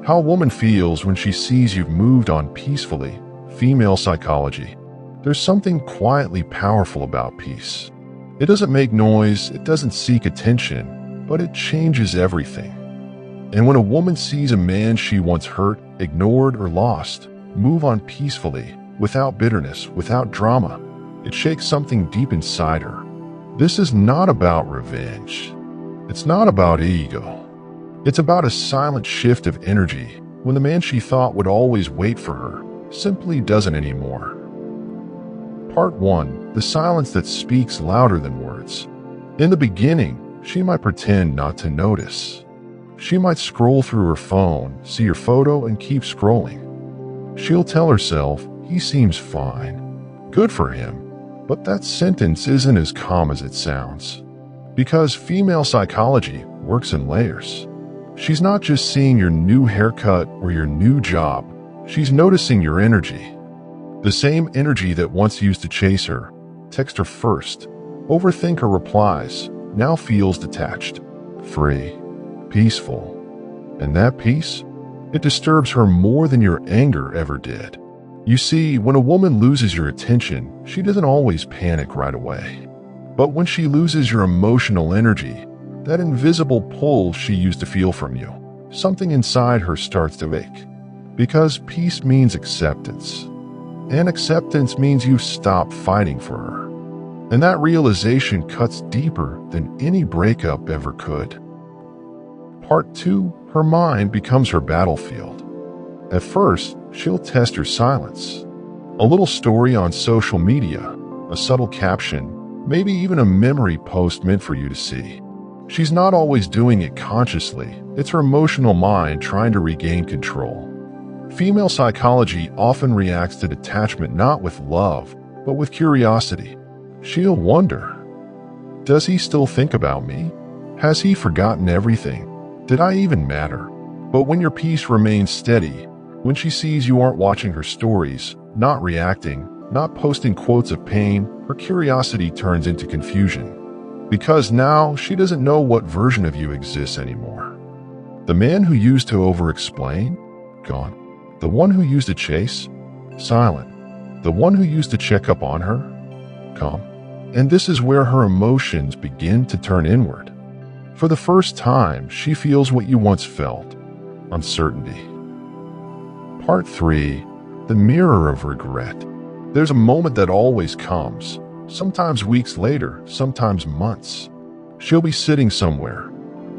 How a woman feels when she sees you've moved on peacefully. Female psychology. There's something quietly powerful about peace. It doesn't make noise, it doesn't seek attention, but it changes everything. And when a woman sees a man she once hurt, ignored, or lost move on peacefully, without bitterness, without drama, it shakes something deep inside her. This is not about revenge. It's not about ego. It's about a silent shift of energy when the man she thought would always wait for her simply doesn't anymore. Part 1. The silence that speaks louder than words. In the beginning, she might pretend not to notice. She might scroll through her phone, see your photo, and keep scrolling. She'll tell herself, he seems fine. Good for him. But that sentence isn't as calm as it sounds. Because female psychology works in layers. She's not just seeing your new haircut or your new job. She's noticing your energy. The same energy that once used to chase her, text her first, overthink her replies, now feels detached, free, peaceful. And that peace? It disturbs her more than your anger ever did. You see, when a woman loses your attention, she doesn't always panic right away. But when she loses your emotional energy, that invisible pull she used to feel from you, something inside her starts to ache. Because peace means acceptance. And acceptance means you stop fighting for her. And that realization cuts deeper than any breakup ever could. Part 2. Her mind becomes her battlefield. At first, she'll test your silence. A little story on social media, a subtle caption, maybe even a memory post meant for you to see. She's not always doing it consciously. It's her emotional mind trying to regain control. Female psychology often reacts to detachment not with love, but with curiosity. She'll wonder, does he still think about me? Has he forgotten everything? Did I even matter? But when your peace remains steady, when she sees you aren't watching her stories, not reacting, not posting quotes of pain, her curiosity turns into confusion. Because now she doesn't know what version of you exists anymore. The man who used to over-explain? Gone. The one who used to chase? Silent. The one who used to check up on her? Calm. And this is where her emotions begin to turn inward. For the first time, she feels what you once felt. Uncertainty. Part 3. The mirror of regret. There's a moment that always comes. Sometimes weeks later, sometimes months. She'll be sitting somewhere,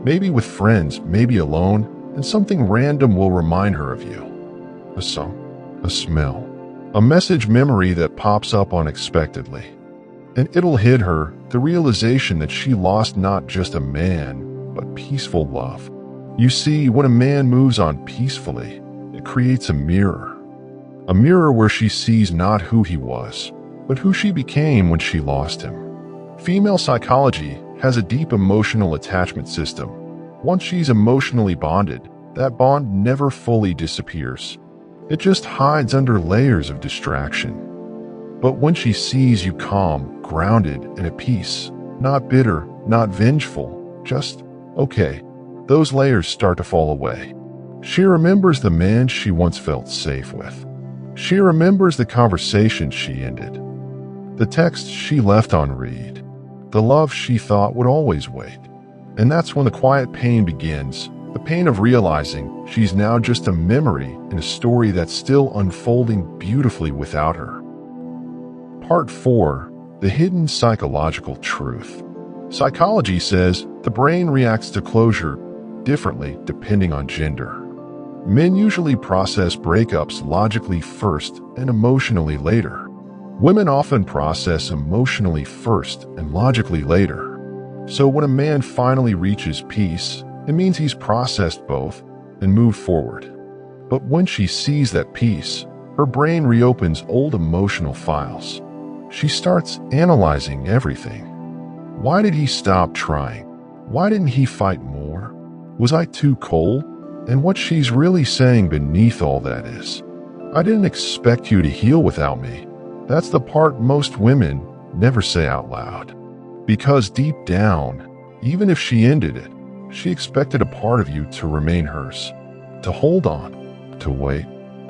maybe with friends, maybe alone, and something random will remind her of you. A song, a smell, a message memory that pops up unexpectedly. And it'll hit her, the realization that she lost not just a man, but peaceful love. You see, when a man moves on peacefully, it creates a mirror. A mirror where she sees not who he was, but who she became when she lost him. Female psychology has a deep emotional attachment system. Once she's emotionally bonded, that bond never fully disappears. It just hides under layers of distraction. But when she sees you calm, grounded, and at peace, not bitter, not vengeful, just okay, those layers start to fall away. She remembers the man she once felt safe with. She remembers the conversation she ended, the text she left unread, the love she thought would always wait. And that's when the quiet pain begins, the pain of realizing she's now just a memory in a story that's still unfolding beautifully without her. Part 4. The hidden psychological truth. Psychology says the brain reacts to closure differently depending on gender. Men usually process breakups logically first and emotionally later. Women often process emotionally first and logically later. So when a man finally reaches peace, it means he's processed both and moved forward. But when she sees that peace, her brain reopens old emotional files. She starts analyzing everything. Why did he stop trying? Why didn't he fight more? Was I too cold? And what she's really saying beneath all that is, I didn't expect you to heal without me. That's the part most women never say out loud. Because deep down, even if she ended it, she expected a part of you to remain hers, to hold on, to wait,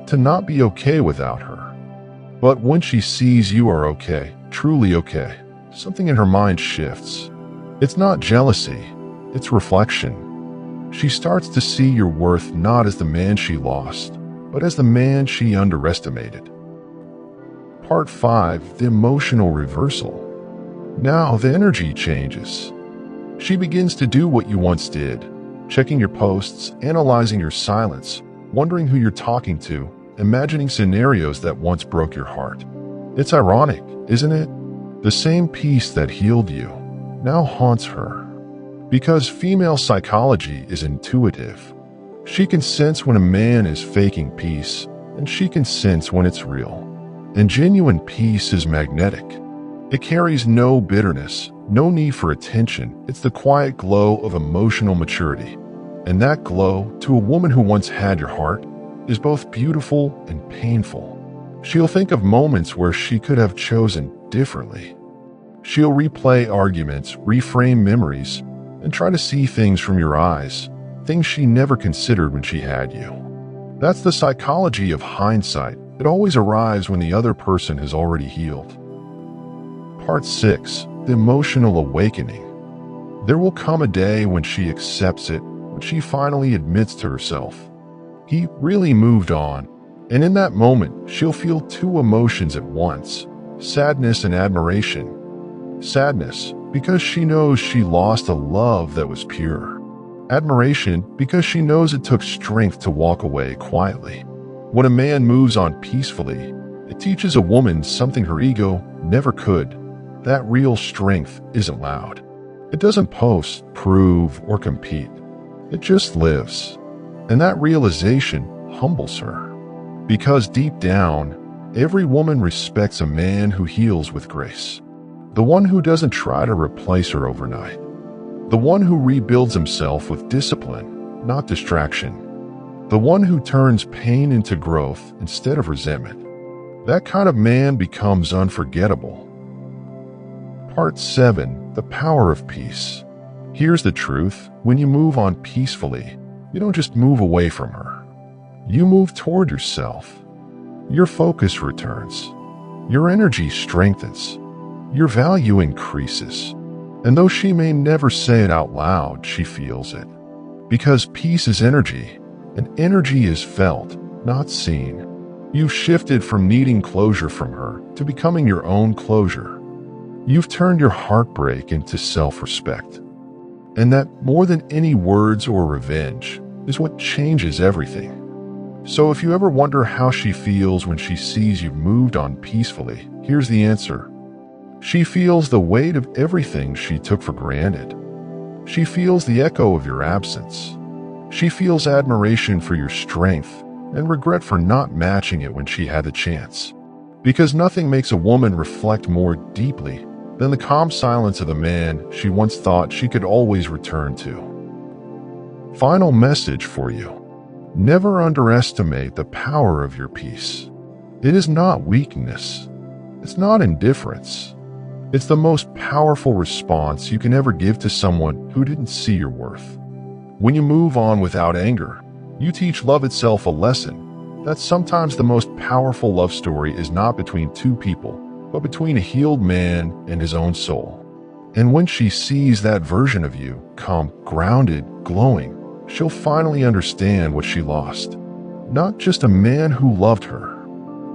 to not be okay without her. But when she sees you are okay, truly okay, something in her mind shifts. It's not jealousy, it's reflection. She starts to see your worth not as the man she lost, but as the man she underestimated. Part 5. The emotional reversal. Now the energy changes. She begins to do what you once did, checking your posts, analyzing your silence, wondering who you're talking to, imagining scenarios that once broke your heart. It's ironic, isn't it? The same peace that healed you now haunts her. Because female psychology is intuitive. She can sense when a man is faking peace, and she can sense when it's real. And genuine peace is magnetic. It carries no bitterness, no need for attention. It's the quiet glow of emotional maturity. And that glow, to a woman who once had your heart, is both beautiful and painful. She'll think of moments where she could have chosen differently. She'll replay arguments, reframe memories, and try to see things from your eyes, things she never considered when she had you. That's the psychology of hindsight. It always arrives when the other person has already healed. Part 6. The emotional awakening. There will come a day when she accepts it, when she finally admits to herself, he really moved on. And in that moment, she'll feel two emotions at once, sadness and admiration. Sadness, because she knows she lost a love that was pure. Admiration, because she knows it took strength to walk away quietly. When a man moves on peacefully, it teaches a woman something her ego never could. That real strength isn't loud. It doesn't post, prove, or compete. It just lives. And that realization humbles her. Because deep down, every woman respects a man who heals with grace. The one who doesn't try to replace her overnight. The one who rebuilds himself with discipline, not distraction. The one who turns pain into growth instead of resentment. That kind of man becomes unforgettable. Part 7. The power of peace. Here's the truth. When you move on peacefully, you don't just move away from her. You move toward yourself. Your focus returns. Your energy strengthens. Your value increases. And though she may never say it out loud, she feels it. Because peace is energy, and energy is felt, not seen. You've shifted from needing closure from her to becoming your own closure. You've turned your heartbreak into self-respect. And that, more than any words or revenge, is what changes everything. So if you ever wonder how she feels when she sees you've moved on peacefully, here's the answer. She feels the weight of everything she took for granted. She feels the echo of your absence. She feels admiration for your strength and regret for not matching it when she had the chance. Because nothing makes a woman reflect more deeply than the calm silence of a man she once thought she could always return to. Final message for you. Never underestimate the power of your peace. It is not weakness. It's not indifference. It's the most powerful response you can ever give to someone who didn't see your worth. When you move on without anger, you teach love itself a lesson that sometimes the most powerful love story is not between two people, but between a healed man and his own soul. And when she sees that version of you, calm, grounded, glowing, she'll finally understand what she lost. Not just a man who loved her,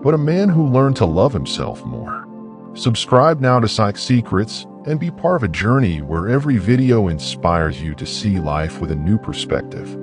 but a man who learned to love himself more. Subscribe now to Psych Secrets and be part of a journey where every video inspires you to see life with a new perspective.